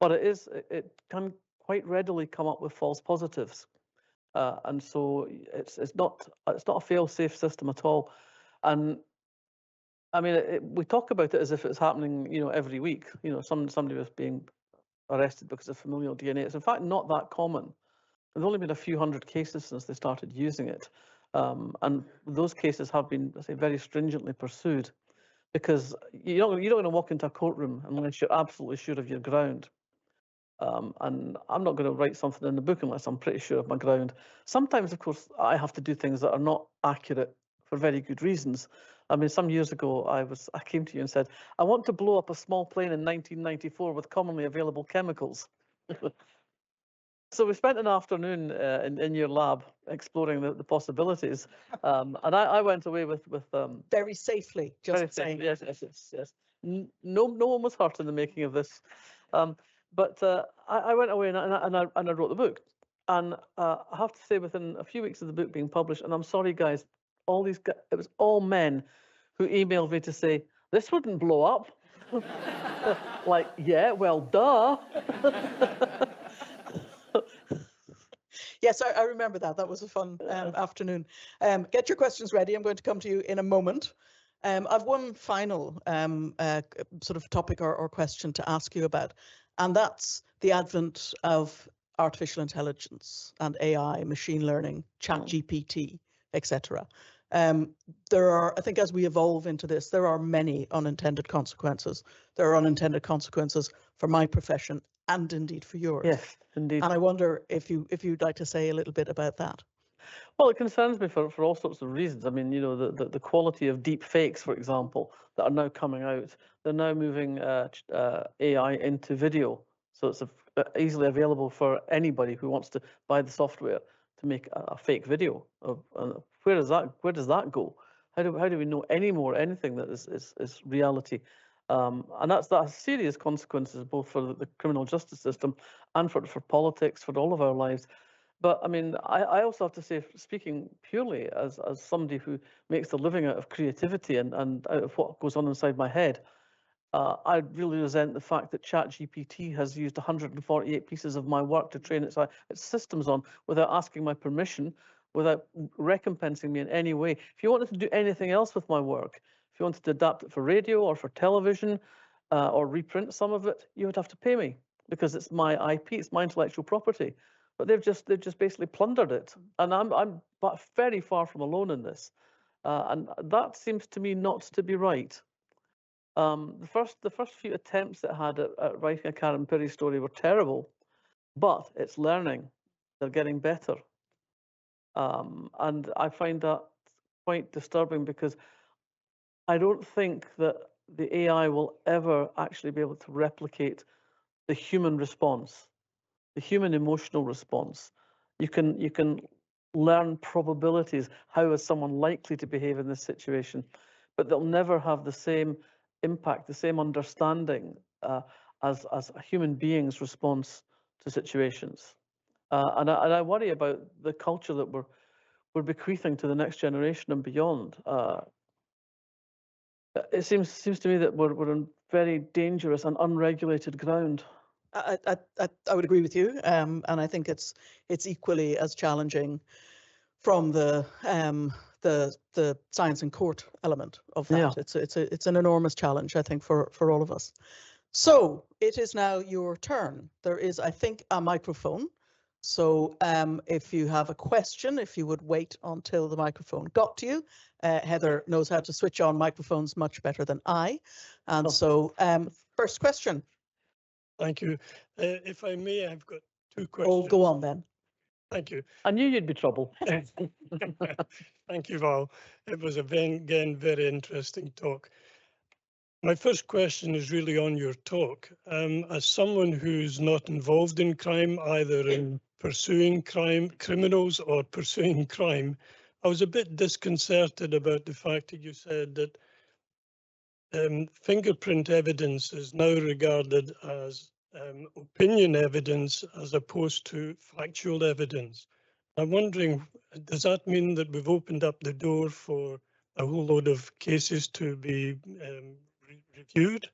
but it can quite readily come up with false positives. And so it's not a fail-safe system at all. And I mean, we talk about it as if it's happening, every week. Somebody was being arrested because of familial DNA. It's in fact not that common. There's only been a few hundred cases since they started using it, and those cases have been, I say, very stringently pursued, because you're not going to walk into a courtroom unless you're absolutely sure of your ground. And I'm not going to write something in the book unless I'm pretty sure of my ground. Sometimes, of course, I have to do things that are not accurate for very good reasons. I mean, some years ago, I came to you and said, I want to blow up a small plane in 1994 with commonly available chemicals. So we spent an afternoon in your lab exploring the possibilities, and I went away with Very safely, just very saying. safely, yes. No one was hurt in the making of this, but I went away and I wrote the book, and I have to say, within a few weeks of the book being published, and I'm sorry guys, it was all men who emailed me to say this wouldn't blow up. Like, yeah, well, duh. Yes, I remember that. That was a fun afternoon. Get your questions ready. I'm going to come to you in a moment. I've one final sort of topic or question to ask you about, and that's the advent of artificial intelligence and AI, machine learning, ChatGPT, etc. There are, I think, as we evolve into this, there are many unintended consequences. There are unintended consequences for my profession and indeed for yours. Yes, indeed. And I wonder if you'd like to say a little bit about that. Well, it concerns me for all sorts of reasons. I mean, the quality of deep fakes, for example, that are now coming out. They're now moving AI into video, so it's easily available for anybody who wants to buy the software to make a fake video. Where does that go? How do we know anything that is reality? And that has serious consequences both for the criminal justice system and for politics, for all of our lives. But I mean, I also have to say, speaking purely as somebody who makes a living out of creativity and out of what goes on inside my head, I really resent the fact that ChatGPT has used 148 pieces of my work to train its systems on without asking my permission, without recompensing me in any way. If you wanted to do anything else with my work, if you wanted to adapt it for radio or for television, or reprint some of it, you would have to pay me, because it's my IP, it's my intellectual property. But they've just basically plundered it, and I'm very far from alone in this, and that seems to me not to be right. The first few attempts it had at writing a Karen Pirie story were terrible, but it's learning. They're getting better, and I find that quite disturbing, because I don't think that the AI will ever actually be able to replicate the human response, the human emotional response. You can learn probabilities. How is someone likely to behave in this situation? But they'll never have the same impact, the same understanding as a human being's response to situations. And I worry about the culture that we're bequeathing to the next generation and beyond. It seems to me that we're on very dangerous and unregulated ground. I would agree with you, and I think it's equally as challenging from the science and court element of that. Yeah. It's an enormous challenge, I think, for all of us. So it is now your turn. There is, I think, a microphone. So if you have a question, if you would wait until the microphone got to you. Heather knows how to switch on microphones much better than I. And so first question. Thank you. If I may, I've got two questions. Oh, go on then. Thank you. I knew you'd be trouble. Thank you, Val. It was, again, very interesting talk. My first question is really on your talk. As someone who's not involved in crime, either in pursuing criminals or pursuing crime, I was a bit disconcerted about the fact that you said that fingerprint evidence is now regarded as opinion evidence as opposed to factual evidence. I'm wondering, does that mean that we've opened up the door for a whole load of cases to be reviewed?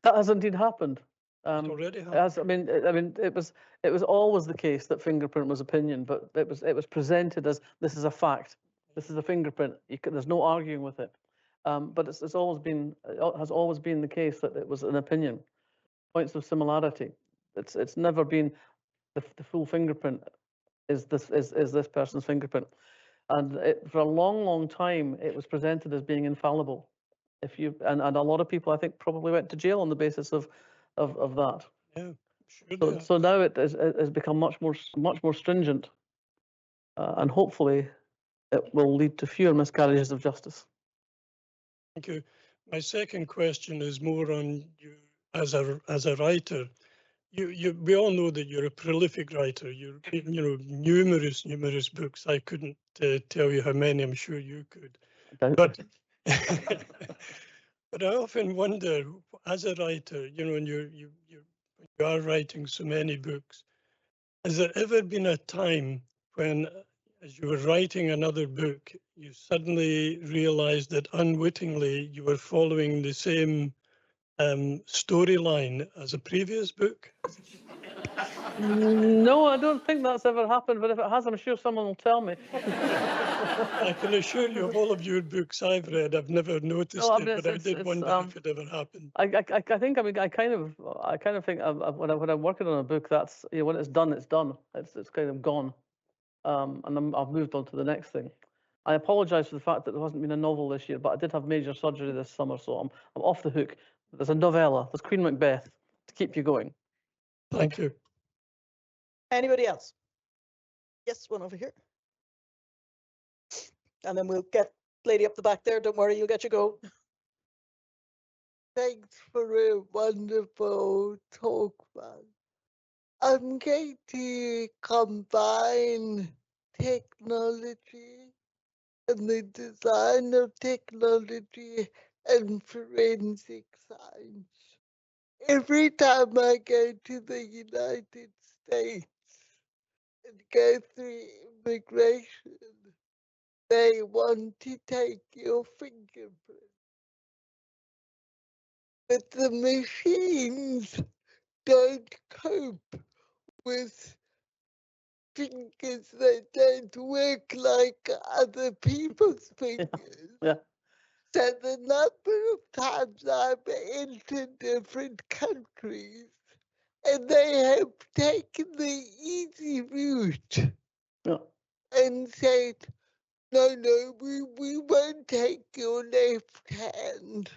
That has indeed happened. It already happened. As, I mean, it was always the case that fingerprint was opinion, but it was presented as this is a fact. This is a fingerprint. There's no arguing with it. But it's always been, it has always been the case that it was an opinion. Points of similarity. It's never been the full fingerprint is this person's fingerprint. And for a long time, it was presented as being infallible. And a lot of people, I think, probably went to jail on the basis of that. Yeah, sure. So now it has become much more stringent, and hopefully it will lead to fewer miscarriages of justice. Thank you. My second question is more on you as a writer. We all know that you're a prolific writer. You've written, numerous books. I couldn't tell you how many. I'm sure you could. But but I often wonder, as a writer, when you are writing so many books, has there ever been a time when, as you were writing another book, you suddenly realized that unwittingly you were following the same storyline as a previous book? No, I don't think that's ever happened, but if it has, I'm sure someone will tell me. I can assure you, of all of your books I've read, I've never noticed it, but I did wonder if it ever happened. I think, I mean, I kind of think when I'm working on a book, that's, when it's done, it's done. It's kind of gone. And I've moved on to the next thing. I apologise for the fact that there hasn't been a novel this year, but I did have major surgery this summer, so I'm off the hook. There's a novella, there's Queen Macbeth to keep you going. Thank you. Anybody else? Yes, one over here. And then we'll get lady up the back there. Don't worry, you'll get your go. Thanks for a wonderful talk, man. I'm going to combine technology and the design of technology and forensic science. Every time I go to the United States and go through immigration, they want to take your fingerprint. But the machines don't cope with fingers that don't work like other people's fingers. Yeah. So the number of times I've entered different countries and they have taken the easy route and said, no, we won't take your left hand.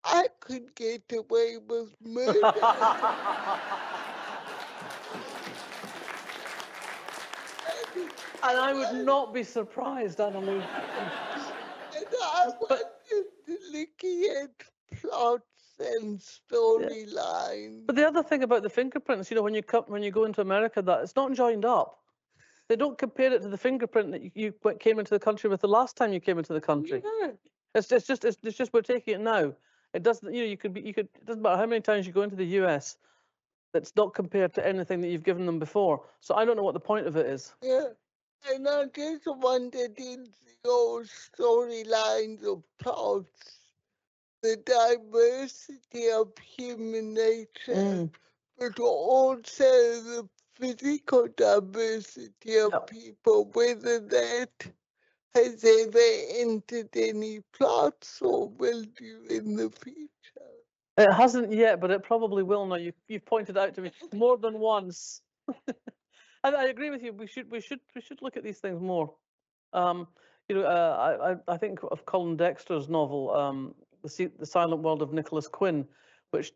I could get away with murder. And I would not be surprised, Annalou. And I wanted to looking at plots and storylines. But the other thing about the fingerprints, when you go into America, that it's not joined up. They don't compare it to the fingerprint that you came into the country with the last time you came into the country. Yeah. It's just we're taking it now. It doesn't, it doesn't matter how many times you go into the US, it's not compared to anything that you've given them before. So I don't know what the point of it is. Yeah. And I just wondered in your storylines of plots, the diversity of human nature, but also the physical diversity of people, whether that has ever entered any plots or will do in the future. It hasn't yet, but it probably will now. You've pointed out to me more than once. I agree with you. We should look at these things more. I think of Colin Dexter's novel, The Silent World of Nicholas Quinn, which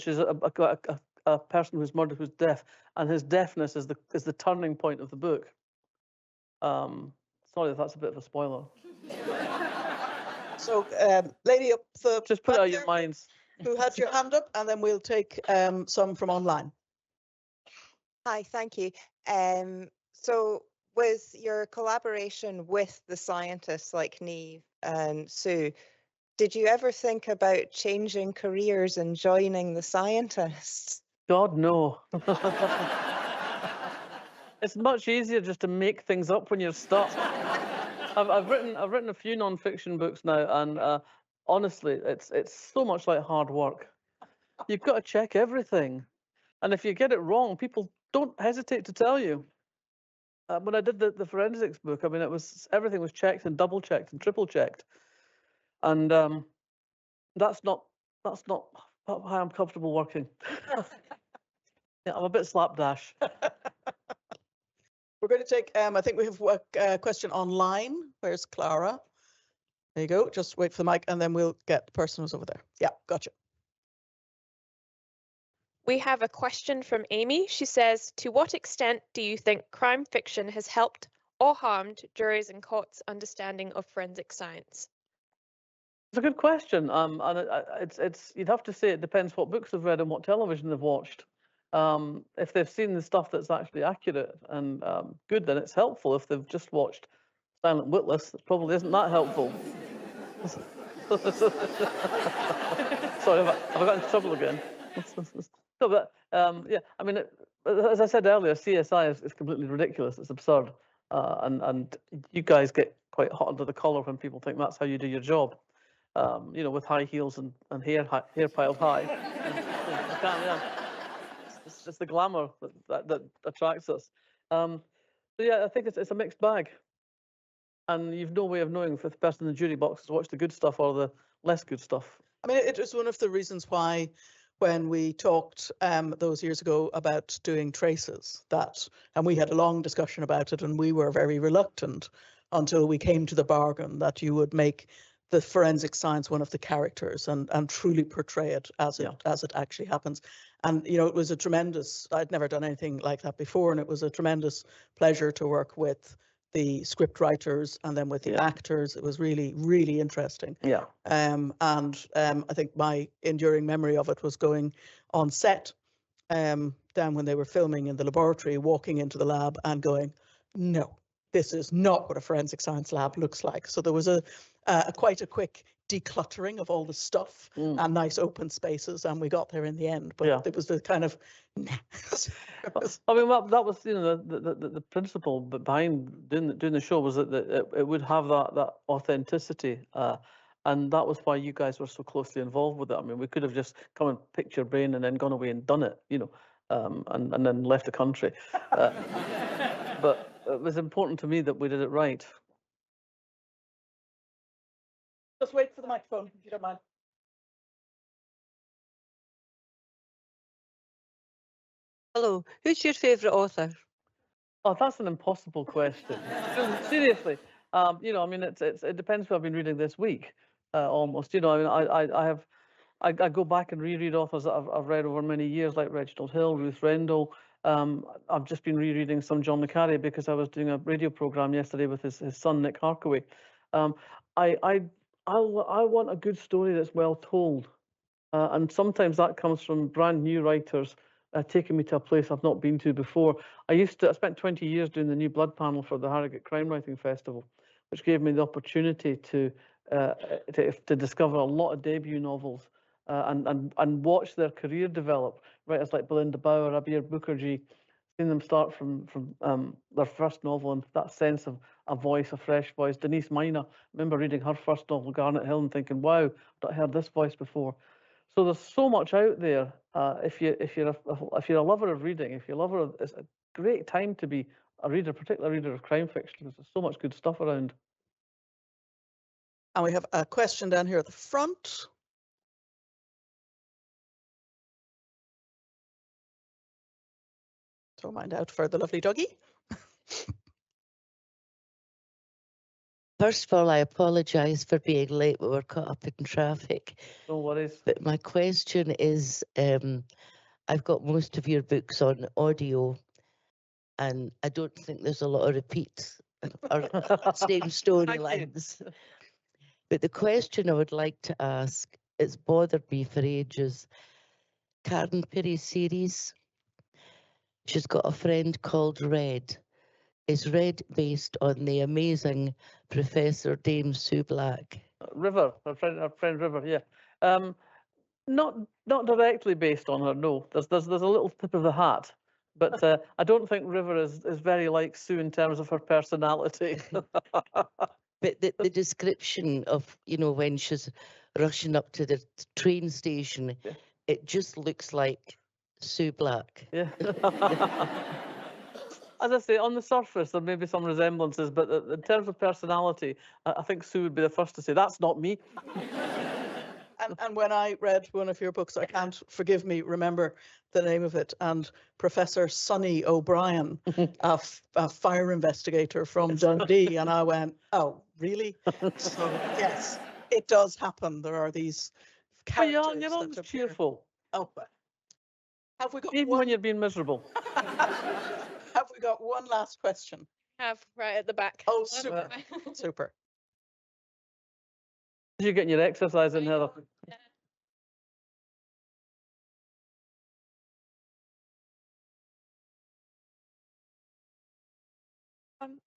is a person who's murdered who's deaf, and his deafness is the turning point of the book. Sorry if that's a bit of a spoiler. So, lady up the Just put it back out of your there, minds. who had your hand up, and then we'll take some from online. Hi, thank you. So with your collaboration with the scientists like Niamh and Sue, did you ever think about changing careers and joining the scientists? God, no. It's much easier just to make things up when you're stuck. I've written a few non-fiction books now, and honestly, it's so much like hard work. You've got to check everything, and if you get it wrong, people don't hesitate to tell you. When I did the forensics book, I mean, everything was checked and double checked and triple checked, and that's not how I'm comfortable working. Yeah, I'm a bit slapdash. We're going to take, I think we have a question online. Where's Clara? There you go. Just wait for the mic and then we'll get the person who's over there. Yeah, gotcha. We have a question from Amy. She says, to what extent do you think crime fiction has helped or harmed juries and courts' understanding of forensic science? It's a good question. And it's you'd have to say it depends what books they've read and what television they've watched. If they've seen the stuff that's actually accurate and good, then it's helpful. If they've just watched Silent Witless, it probably isn't that helpful. Sorry, have I got into trouble again? No, but yeah, I mean, as I said earlier, CSI is completely ridiculous. It's absurd, and you guys get quite hot under the collar when people think that's how you do your job. You know, with high heels and hair piled high. Yeah, it's just the glamour that attracts us. So yeah, I think it's a mixed bag, and you've no way of knowing if the person in the jury box has watched the good stuff or the less good stuff. I mean, it was one of the reasons why when we talked those years ago about doing traces, and we had a long discussion about it, and we were very reluctant until we came to the bargain that you would make the forensic science one of the characters and truly portray it as it actually happens. And you know, it was a tremendous, I'd never done anything like that before, and it was a tremendous pleasure to work with the script writers and then with the actors. It was really, really interesting. Yeah. And I think my enduring memory of it was going on set down when they were filming in the laboratory, walking into the lab and going, no, this is not what a forensic science lab looks like. So there was quite a quick decluttering of all the stuff and nice open spaces, and we got there in the end. But it was the kind of. I mean, that was, you know, the principle behind doing the show was that it would have that authenticity, and that was why you guys were so closely involved with it. I mean, we could have just come and picked your brain and then gone away and done it, you know, and then left the country. But it was important to me that we did it right. Just wait for the microphone, if you don't mind. Hello, who's your favourite author? Oh, that's an impossible question. Seriously, you know, I mean, it depends what I've been reading this week, almost. You know, I mean, I go back and reread authors that I've read over many years, like Reginald Hill, Ruth Rendell. I've just been rereading some John le Carré because I was doing a radio program yesterday with his son Nick Harkaway. I want a good story that's well told, and sometimes that comes from brand new writers taking me to a place I've not been to before. I spent 20 years doing the New Blood panel for the Harrogate Crime Writing Festival, which gave me the opportunity to discover a lot of debut novels and watch their career develop. Writers like Belinda Bauer, Abir Mukherjee, seeing them start from their first novel and that sense of a voice, a fresh voice. Denise Mina, I remember reading her first novel, Garnet Hill, and thinking, wow, I've not heard this voice before. So there's so much out there. If you're a lover of reading, it's a great time to be a reader, particularly a reader of crime fiction, because there's so much good stuff around. And we have a question down here at the front. Throw mine out for the lovely doggy. First of all, I apologise for being late. We were caught up in traffic. No worries. But my question is, I've got most of your books on audio, and I don't think there's a lot of repeats or same storylines. But the question I would like to ask, it's bothered me for ages, Karen Pirie series. she's got a friend called Red. Is Red based on the amazing Professor Dame Sue Black? River, our friend River, yeah. Not directly based on her, no. There's a little tip of the hat, but I don't think River is very like Sue in terms of her personality. But the description of, you know, when she's rushing up to the train station, Yeah. it just looks like Sue Black. Yeah. As I say, on the surface, there may be some resemblances, but in terms of personality, I think Sue would be the first to say, that's not me. And when I read one of your books, I can't, forgive me, remember the name of it, and Professor Sonny O'Brien, a fire investigator from Dundee, and I went, oh, really? So yes, it does happen. There are these But characters you're that always appear. cheerful, Oh, but have we got even one? when you're being miserable. Have we got one last question? Have right at the back. Oh, super, super. You're getting your exercise in, Heather.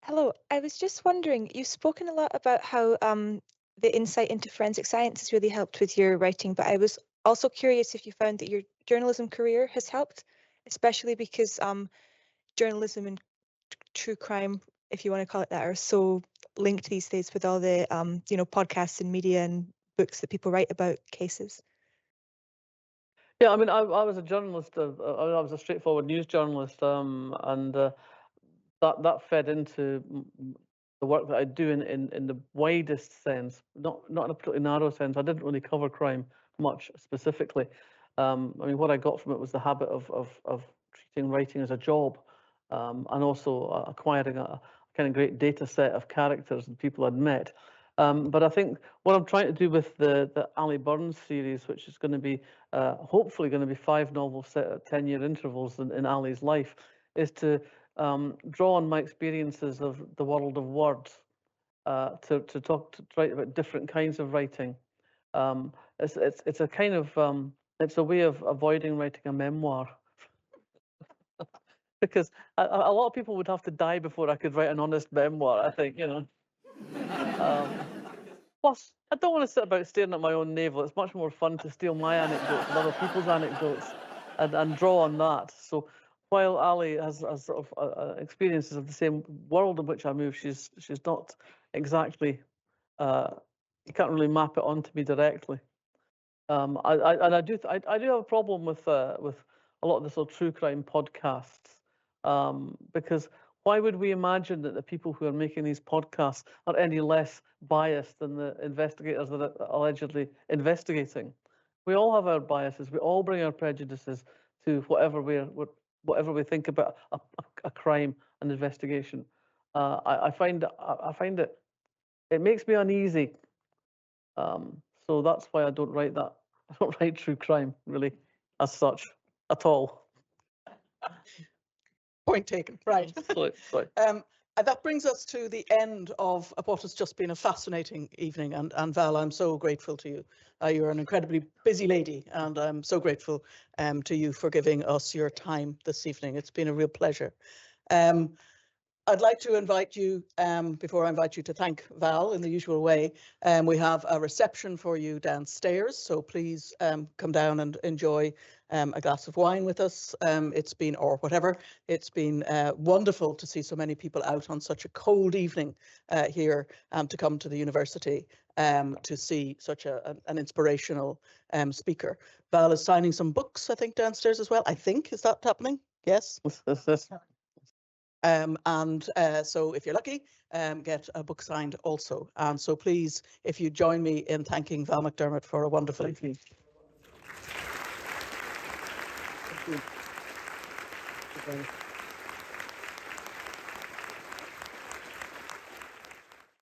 Hello, I was just wondering, you've spoken a lot about how the insight into forensic science has really helped with your writing, but I was also curious if you found that your journalism career has helped, especially because journalism and true crime, if you want to call it that, are so linked these days with all the podcasts and media and books that people write about cases. Yeah, I mean, I was a journalist. I was a straightforward news journalist, and that fed into the work that I do in the widest sense, not in a particularly narrow sense. I didn't really cover crime much specifically. I mean, what I got from it was the habit of treating writing as a job, and also acquiring a kind of great data set of characters and people I'd met. But I think what I'm trying to do with the Ali Burns series, which is going to be hopefully going to be 5 novels set at 10-year intervals in Ali's life, is to draw on my experiences of the world of words to write about different kinds of writing. It's a kind of it's a way of avoiding writing a memoir. Because a lot of people would have to die before I could write an honest memoir, I think, you know. Plus, I don't want to sit about staring at my own navel. It's much more fun to steal my anecdotes and other people's anecdotes and draw on that. So while Ali has sort of experiences of the same world in which I move, she's not exactly, you can't really map it onto me directly. I do have a problem with a lot of the sort of true crime podcasts, because why would we imagine that the people who are making these podcasts are any less biased than the investigators that are allegedly investigating? We all have our biases. We all bring our prejudices to whatever we think about a crime and investigation. I find it makes me uneasy. So that's why I don't write that. I don't write true crime really as such at all. Point taken, right. Sorry. That brings us to the end of what has just been a fascinating evening. And Val, I'm so grateful to you. You're an incredibly busy lady, and I'm so grateful to you for giving us your time this evening. It's been a real pleasure. I'd like to invite you, before I invite you to thank Val in the usual way, we have a reception for you downstairs, so please come down and enjoy a glass of wine with us. It's been, or whatever, it's been wonderful to see so many people out on such a cold evening here, to come to the university to see such an inspirational speaker. Val is signing some books, I think, downstairs as well. I think, is that happening? Yes. So if you're lucky, get a book signed also. And so please, if you join me in thanking Val McDermott for a wonderful evening. Thank you.